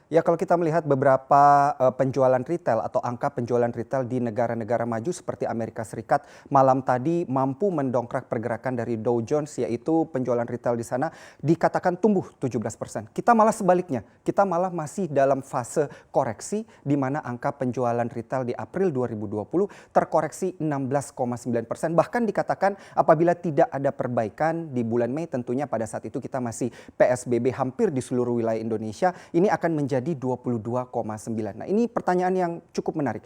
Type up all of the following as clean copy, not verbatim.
Ya, kalau kita melihat beberapa penjualan retail atau angka penjualan retail di negara-negara maju seperti Amerika Serikat malam tadi mampu mendongkrak pergerakan dari Dow Jones, yaitu penjualan retail di sana dikatakan tumbuh 17%. Kita malah sebaliknya, kita malah masih dalam fase koreksi di mana angka penjualan retail di April 2020 terkoreksi 16,9%. Bahkan dikatakan apabila tidak ada perbaikan di bulan Mei, tentunya pada saat itu kita masih PSBB hampir di seluruh wilayah Indonesia, ini akan menjadi 22,9. Nah, ini pertanyaan yang cukup menarik.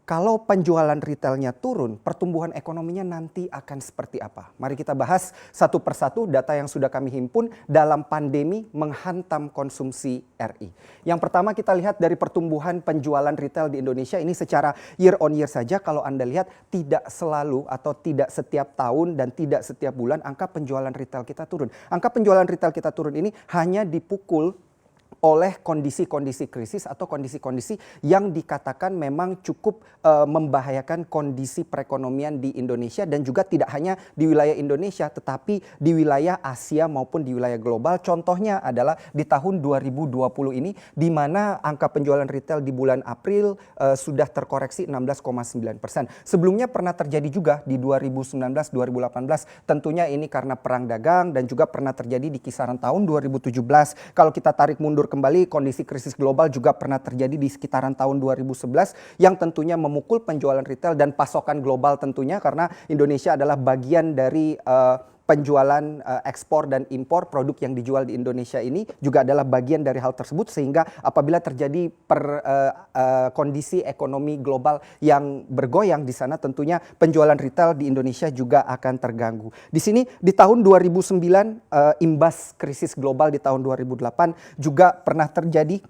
Kalau penjualan retailnya turun, pertumbuhan ekonominya nanti akan seperti apa? Mari kita bahas satu persatu data yang sudah kami himpun dalam pandemi menghantam konsumsi RI. Yang pertama kita lihat dari pertumbuhan penjualan retail di Indonesia ini secara year on year saja. Kalau Anda lihat tidak selalu atau tidak setiap tahun dan tidak setiap bulan angka penjualan retail kita turun. Angka penjualan retail kita turun ini hanya dipukul oleh kondisi-kondisi krisis atau kondisi-kondisi yang dikatakan memang cukup membahayakan kondisi perekonomian di Indonesia, dan juga tidak hanya di wilayah Indonesia tetapi di wilayah Asia maupun di wilayah global. Contohnya adalah di tahun 2020 ini di mana angka penjualan retail di bulan April sudah terkoreksi 16,9%. Sebelumnya pernah terjadi juga di 2019-2018, tentunya ini karena perang dagang, dan juga pernah terjadi di kisaran tahun 2017. Kalau kita tarik mundur kembali, kondisi krisis global juga pernah terjadi di sekitaran tahun 2011 yang tentunya memukul penjualan retail dan pasokan global tentunya, karena Indonesia adalah bagian dari penjualan ekspor dan impor produk yang dijual di Indonesia ini juga adalah bagian dari hal tersebut, sehingga apabila terjadi kondisi ekonomi global yang bergoyang di sana, tentunya penjualan retail di Indonesia juga akan terganggu. Di sini di tahun 2009 imbas krisis global di tahun 2008 juga pernah terjadi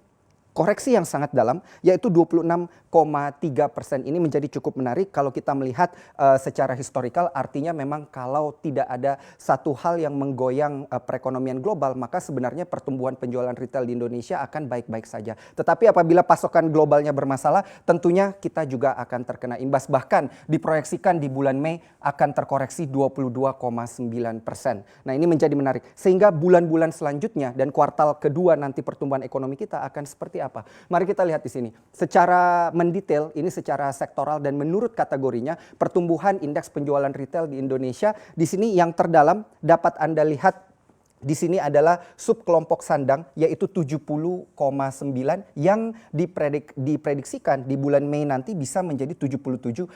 koreksi yang sangat dalam, yaitu 26,3%. Ini menjadi cukup menarik kalau kita melihat secara historikal. Artinya memang kalau tidak ada satu hal yang menggoyang perekonomian global, maka sebenarnya pertumbuhan penjualan retail di Indonesia akan baik-baik saja. Tetapi apabila pasokan globalnya bermasalah, tentunya kita juga akan terkena imbas. Bahkan diproyeksikan di bulan Mei akan terkoreksi 22,9%. Nah, ini menjadi menarik. Sehingga bulan-bulan selanjutnya dan kuartal kedua nanti pertumbuhan ekonomi kita akan seperti apa? Mari kita lihat di sini. Secara mendetail, ini secara sektoral dan menurut kategorinya, pertumbuhan indeks penjualan retail di Indonesia di sini yang terdalam dapat Anda lihat. Di sini adalah sub kelompok sandang, yaitu 70,9 yang diprediksikan di bulan Mei nanti bisa menjadi 77,8.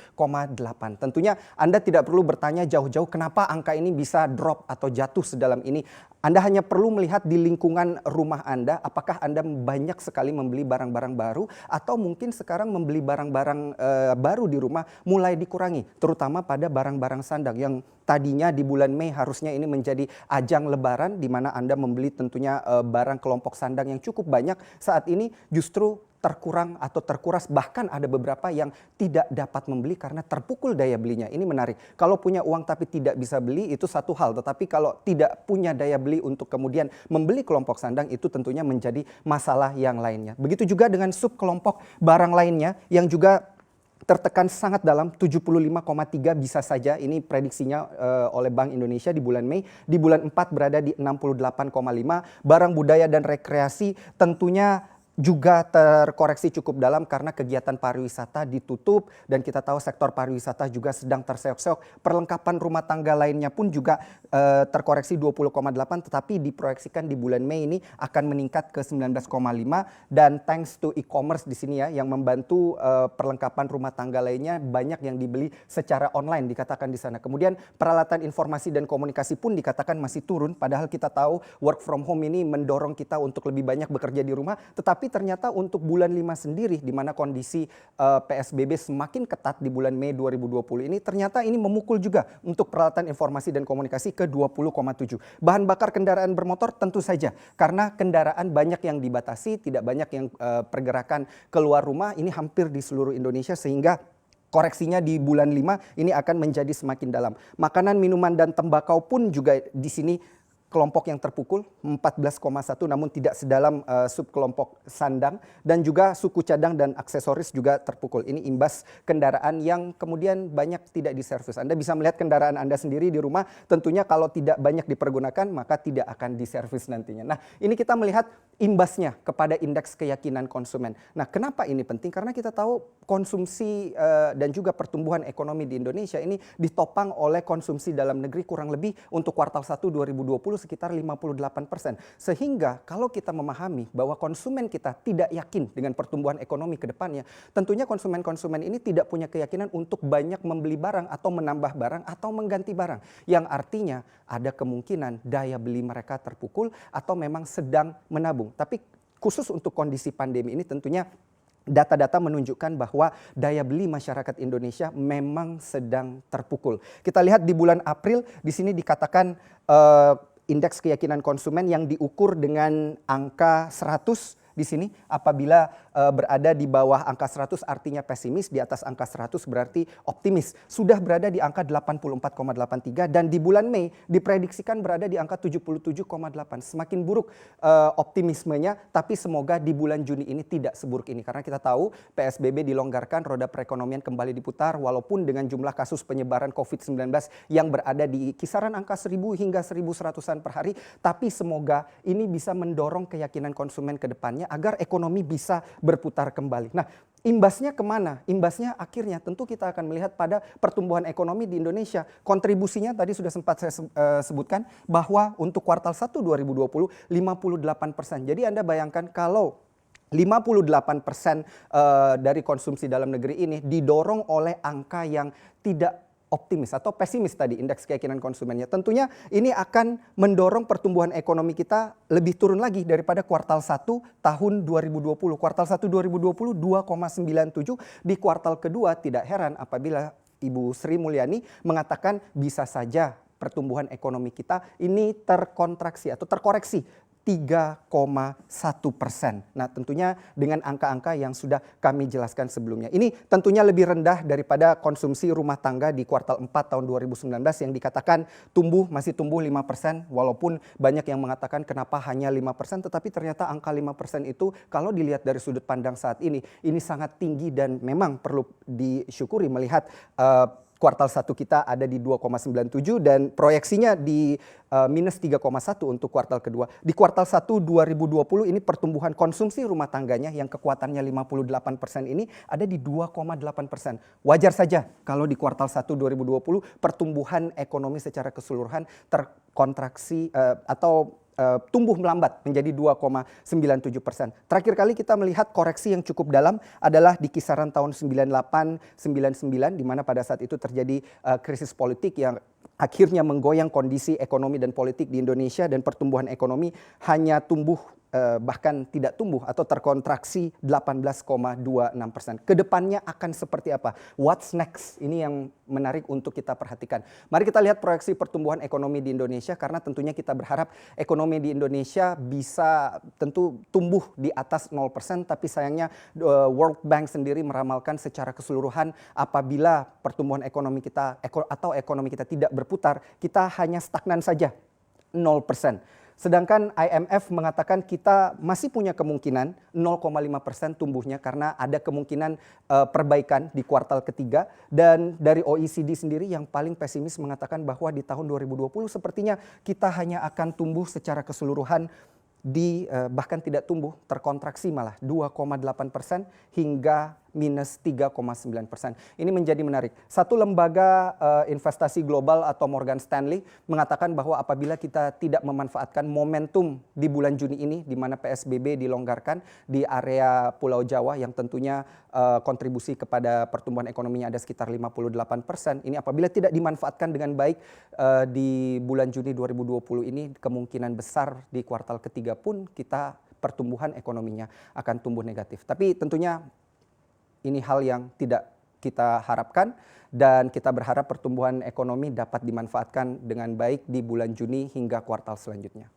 Tentunya Anda tidak perlu bertanya jauh-jauh kenapa angka ini bisa drop atau jatuh sedalam ini. Anda hanya perlu melihat di lingkungan rumah Anda, apakah Anda banyak sekali membeli barang-barang baru, atau mungkin sekarang membeli barang-barang baru di rumah mulai dikurangi, terutama pada barang-barang sandang yang tadinya di bulan Mei harusnya ini menjadi ajang lebaran di mana Anda membeli tentunya barang kelompok sandang yang cukup banyak, saat ini justru terkurang atau terkuras, bahkan ada beberapa yang tidak dapat membeli karena terpukul daya belinya. Ini menarik. Kalau punya uang tapi tidak bisa beli itu satu hal, tetapi kalau tidak punya daya beli untuk kemudian membeli kelompok sandang itu tentunya menjadi masalah yang lainnya. Begitu juga dengan sub kelompok barang lainnya yang juga tertekan sangat dalam, 75,3 bisa saja, ini prediksinya oleh Bank Indonesia di bulan Mei. Di bulan 4 berada di 68,5. Barang budaya dan rekreasi tentunya juga terkoreksi cukup dalam karena kegiatan pariwisata ditutup, dan kita tahu sektor pariwisata juga sedang terseok-seok. Perlengkapan rumah tangga lainnya pun juga terkoreksi 20,8, tetapi diproyeksikan di bulan Mei ini akan meningkat ke 19,5, dan thanks to e-commerce di sini ya yang membantu perlengkapan rumah tangga lainnya banyak yang dibeli secara online dikatakan di sana. Kemudian peralatan informasi dan komunikasi pun dikatakan masih turun, padahal kita tahu work from home ini mendorong kita untuk lebih banyak bekerja di rumah, tetapi ternyata untuk bulan 5 sendiri di mana kondisi PSBB semakin ketat di bulan Mei 2020 ini, ternyata ini memukul juga untuk peralatan informasi dan komunikasi ke 20,7. Bahan bakar kendaraan bermotor tentu saja karena kendaraan banyak yang dibatasi, tidak banyak yang pergerakan keluar rumah, ini hampir di seluruh Indonesia, sehingga koreksinya di bulan 5 ini akan menjadi semakin dalam. Makanan, minuman dan tembakau pun juga di sini kelompok yang terpukul 14,1 namun tidak sedalam subkelompok sandang, dan juga suku cadang dan aksesoris juga terpukul. Ini imbas kendaraan yang kemudian banyak tidak diservis. Anda bisa melihat kendaraan Anda sendiri di rumah, tentunya kalau tidak banyak dipergunakan maka tidak akan diservis nantinya. Nah, ini kita melihat imbasnya kepada indeks keyakinan konsumen. Nah, kenapa ini penting? Karena kita tahu konsumsi dan juga pertumbuhan ekonomi di Indonesia ini ditopang oleh konsumsi dalam negeri kurang lebih untuk kuartal 1 2020 sekitar 58%. Sehingga kalau kita memahami bahwa konsumen kita tidak yakin dengan pertumbuhan ekonomi ke depannya, tentunya konsumen-konsumen ini tidak punya keyakinan untuk banyak membeli barang atau menambah barang atau mengganti barang. Yang artinya ada kemungkinan daya beli mereka terpukul atau memang sedang menabung. Tapi khusus untuk kondisi pandemi ini tentunya data-data menunjukkan bahwa daya beli masyarakat Indonesia memang sedang terpukul. Kita lihat di bulan April, di sini dikatakan indeks keyakinan konsumen yang diukur dengan angka 100 di sini, apabila berada di bawah angka 100 artinya pesimis, di atas angka 100 berarti optimis. Sudah berada di angka 84,83 dan di bulan Mei diprediksikan berada di angka 77,8. Semakin buruk optimismenya, tapi semoga di bulan Juni ini tidak seburuk ini. Karena kita tahu PSBB dilonggarkan, roda perekonomian kembali diputar walaupun dengan jumlah kasus penyebaran COVID-19 yang berada di kisaran angka 1.000 hingga 1.100-an per hari. Tapi semoga ini bisa mendorong keyakinan konsumen ke depannya agar ekonomi bisa berputar kembali. Nah, imbasnya kemana? Imbasnya akhirnya tentu kita akan melihat pada pertumbuhan ekonomi di Indonesia. Kontribusinya tadi sudah sempat saya sebutkan bahwa untuk kuartal 1 2020 58%. Jadi Anda bayangkan kalau 58% dari konsumsi dalam negeri ini didorong oleh angka yang tidak optimis atau pesimis tadi indeks keyakinan konsumennya. Tentunya ini akan mendorong pertumbuhan ekonomi kita lebih turun lagi daripada kuartal 1 tahun 2020. Kuartal 1 2020 2,97, di kuartal kedua tidak heran apabila Ibu Sri Mulyani mengatakan bisa saja pertumbuhan ekonomi kita ini terkontraksi atau terkoreksi 3,1%. Nah, tentunya dengan angka-angka yang sudah kami jelaskan sebelumnya. Ini tentunya lebih rendah daripada konsumsi rumah tangga di kuartal 4 tahun 2019 yang dikatakan masih tumbuh 5%, walaupun banyak yang mengatakan kenapa hanya 5%, tetapi ternyata angka 5% itu kalau dilihat dari sudut pandang saat ini sangat tinggi dan memang perlu disyukuri melihat kuartal 1 kita ada di 2,97 dan proyeksinya di minus 3,1 untuk kuartal kedua. Di kuartal 1 2020 ini pertumbuhan konsumsi rumah tangganya yang kekuatannya 58% ini ada di 2,8%. Wajar saja kalau di kuartal 1 2020 pertumbuhan ekonomi secara keseluruhan terkontraksi atau tumbuh melambat menjadi 2,97%. Terakhir kali kita melihat koreksi yang cukup dalam adalah di kisaran tahun 98-99 di mana pada saat itu terjadi krisis politik yang akhirnya menggoyang kondisi ekonomi dan politik di Indonesia, dan pertumbuhan ekonomi hanya tumbuh bahkan tidak tumbuh atau terkontraksi 18,26%. Kedepannya akan seperti apa? What's next? Ini yang menarik untuk kita perhatikan. Mari kita lihat proyeksi pertumbuhan ekonomi di Indonesia, karena tentunya kita berharap ekonomi di Indonesia bisa tentu tumbuh di atas 0%, tapi sayangnya World Bank sendiri meramalkan secara keseluruhan apabila pertumbuhan ekonomi kita atau ekonomi kita tidak berputar, kita hanya stagnan saja 0%. Sedangkan IMF mengatakan kita masih punya kemungkinan 0,5% tumbuhnya karena ada kemungkinan perbaikan di kuartal ketiga. Dan dari OECD sendiri yang paling pesimis mengatakan bahwa di tahun 2020 sepertinya kita hanya akan tumbuh secara keseluruhan bahkan tidak tumbuh, terkontraksi malah 2,8% hingga minus 3,9%. Ini menjadi menarik. Satu lembaga investasi global atau Morgan Stanley mengatakan bahwa apabila kita tidak memanfaatkan momentum di bulan Juni ini, di mana PSBB dilonggarkan di area Pulau Jawa yang tentunya kontribusi kepada pertumbuhan ekonominya ada sekitar 58%. Ini apabila tidak dimanfaatkan dengan baik di bulan Juni 2020 ini, kemungkinan besar di kuartal ketiga pun kita pertumbuhan ekonominya akan tumbuh negatif. Tapi tentunya ini hal yang tidak kita harapkan, dan kita berharap pertumbuhan ekonomi dapat dimanfaatkan dengan baik di bulan Juni hingga kuartal selanjutnya.